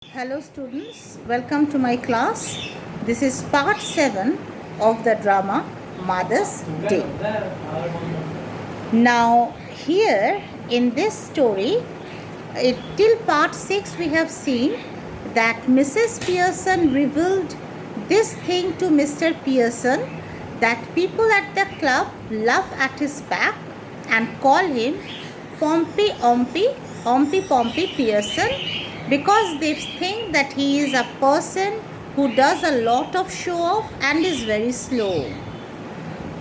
Hello students, welcome to my class. This is part 7 of the drama Mother's Day. Now here in this story, till part 6 we have seen that Mrs. Pearson revealed this thing to Mr. Pearson, that people at the club laugh at his back and call him Pompey Pompey Pearson, because they think that he is a person who does a lot of show off and is very slow.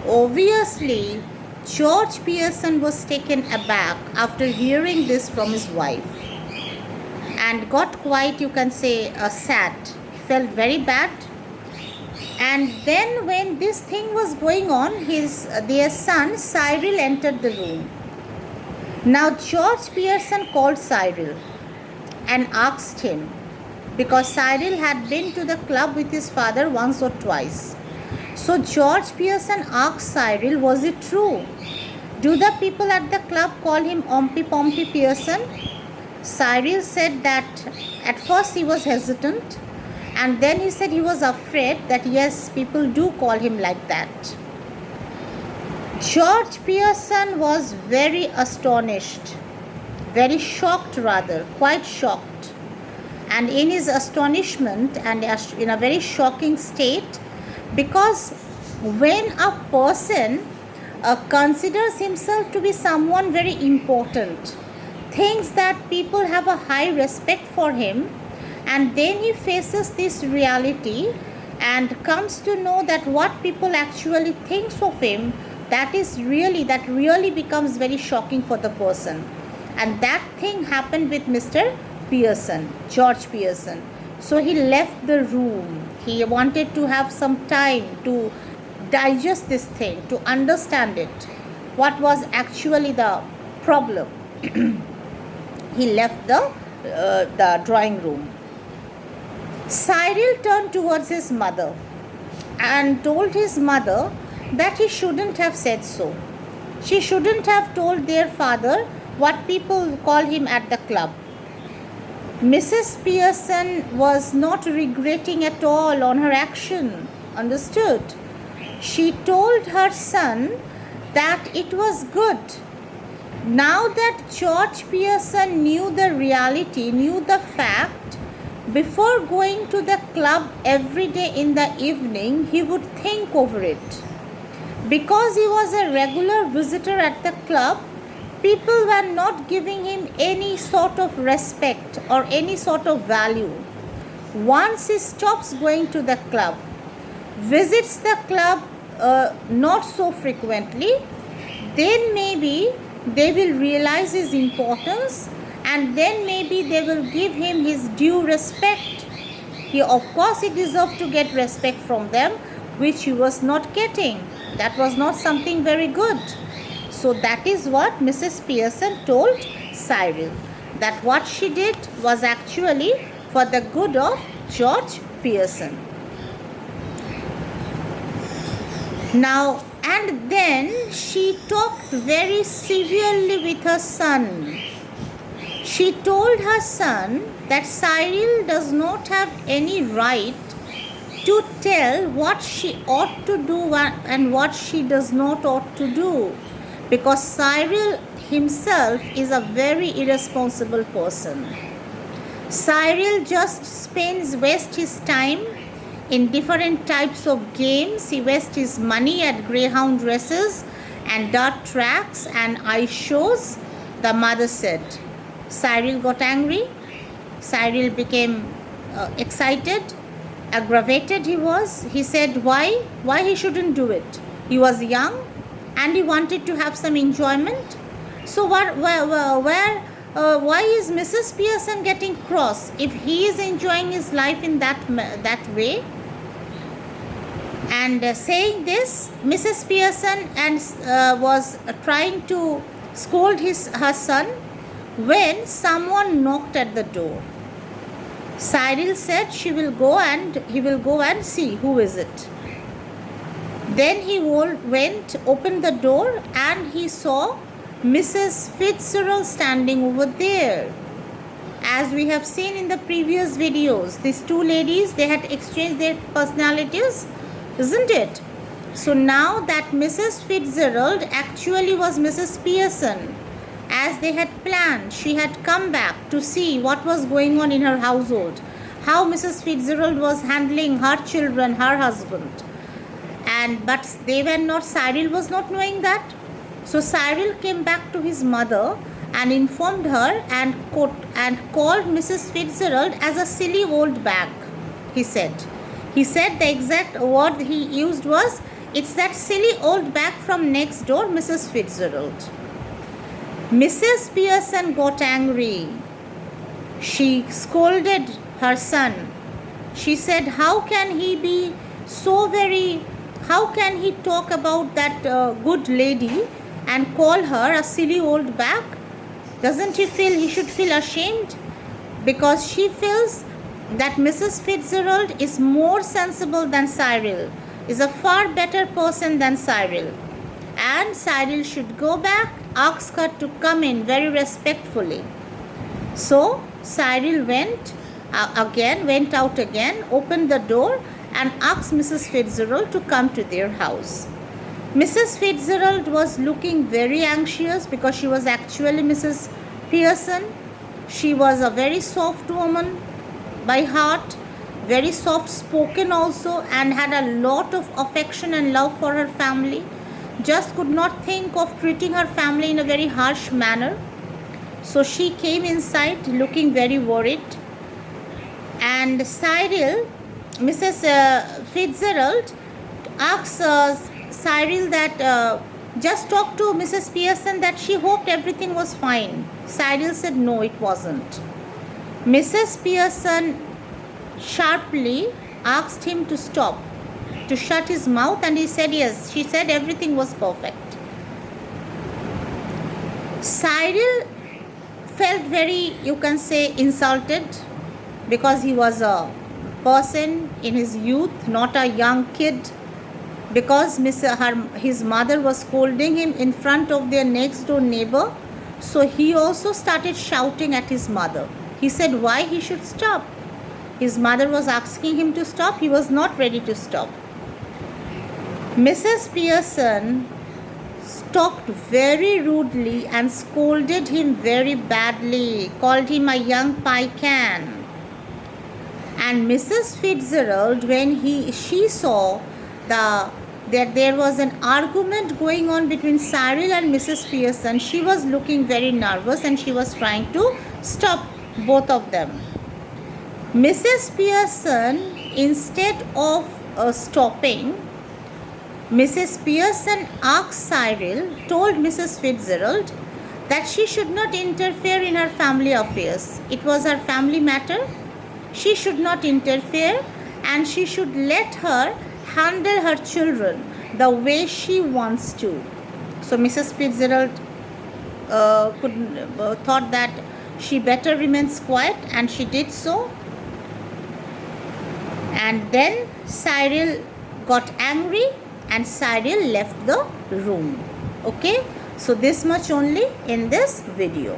Obviously, George Pearson was taken aback after hearing this from his wife and got quite, you can say, sad. He felt very bad. And then when this thing was going on, their son Cyril entered the room. Now George Pearson called Cyril and asked him, because Cyril had been to the club with his father once or twice. So George Pearson asked Cyril, was it true? Do the people at the club call him Pompey Pearson? Cyril said that at first he was hesitant, and then he said he was afraid that yes, people do call him like that. George Pearson was very astonished, very shocked rather, quite shocked. And in his astonishment and in a very shocking state, because when a person considers himself to be someone very important, thinks that people have a high respect for him, and then he faces this reality and comes to know that what people actually thinks of him, that really becomes very shocking for the person. And that thing happened with Mr. Pearson, George Pearson. So he left the room. He wanted to have some time to digest this thing, to understand it. What was actually the problem? He left the drawing room. Cyril turned towards his mother and told his mother that he shouldn't have said so. She shouldn't have told their father what people call him at the club. Mrs. Pearson was not regretting at all on her action. Understood? She told her son that it was good. Now that George Pearson knew the reality, knew the fact, before going to the club every day in the evening, he would think over it. Because he was a regular visitor at the club, people were not giving him any sort of respect or any sort of value. Once he stops going to the club, visits the club not so frequently, then maybe they will realize his importance, and then maybe they will give him his due respect. Of course, he deserved to get respect from them, which he was not getting. That was not something very good. So that is what Mrs. Pearson told Cyril, that what she did was actually for the good of George Pearson. Now, and then she talked very severely with her son. She told her son that Cyril does not have any right to tell what she ought to do and what she does not ought to do, because Cyril himself is a very irresponsible person. Cyril just wastes his time in different types of games. He wastes his money at greyhound races and dirt tracks and ice shows, the mother said. Cyril got angry. Cyril became excited, aggravated he was. He said why he shouldn't do it. He was young and he wanted to have some enjoyment. So why is Mrs. Pearson getting cross if he is enjoying his life in that way? And saying this, Mrs. Pearson was trying to scold her son when someone knocked at the door. Cyril said he will go and see who is it. Then he opened the door, and he saw Mrs. Fitzgerald standing over there. As we have seen in the previous videos, these two ladies, they had exchanged their personalities, isn't it? So now that Mrs. Fitzgerald actually was Mrs. Pearson, as they had planned, she had come back to see what was going on in her household, how Mrs. Fitzgerald was handling her children, her husband. But they were not, Cyril was not knowing that. So Cyril came back to his mother and informed her and called Mrs. Fitzgerald as a silly old bag, he said. He said the exact word he used was, "It's that silly old bag from next door, Mrs. Fitzgerald." Mrs. Pearson got angry. She scolded her son. She said, how can he be so very, how can he talk about that good lady and call her a silly old bag? Doesn't he feel he should feel ashamed? Because she feels that Mrs. Fitzgerald is more sensible than Cyril, is a far better person than Cyril. And Cyril should go back, ask her to come in very respectfully. So Cyril went out again, opened the door and asked Mrs. Fitzgerald to come to their house. Mrs. Fitzgerald was looking very anxious because she was actually Mrs. Pearson. She was a very soft woman by heart, very soft spoken also, and had a lot of affection and love for her family. Just could not think of treating her family in a very harsh manner. So she came inside looking very worried. And Mrs. Fitzgerald asked Cyril that just talk to Mrs. Pearson that she hoped everything was fine. Cyril said no, it wasn't. Mrs. Pearson sharply asked him to stop, to shut his mouth, and he said yes. She said everything was perfect. Cyril felt very, you can say, insulted, because he was a person in his youth, not a young kid. Because his mother was scolding him in front of their next door neighbor, so he also started shouting at his mother. He said why he should stop. His mother was asking him to stop. He was not ready to stop. Mrs. Pearson talked very rudely and scolded him very badly, called him a young pican. And Mrs. Fitzgerald, when she saw that there was an argument going on between Cyril and Mrs. Pearson, she was looking very nervous and she was trying to stop both of them. Mrs. Pearson, instead of stopping, Mrs. Pearson told Mrs. Fitzgerald that she should not interfere in her family affairs. It was her family matter. She should not interfere and she should let her handle her children the way she wants to. So Mrs. Fitzgerald thought that she better remains quiet, and she did so. And then Cyril got angry and Cyril left the room. Okay, so this much only in this video.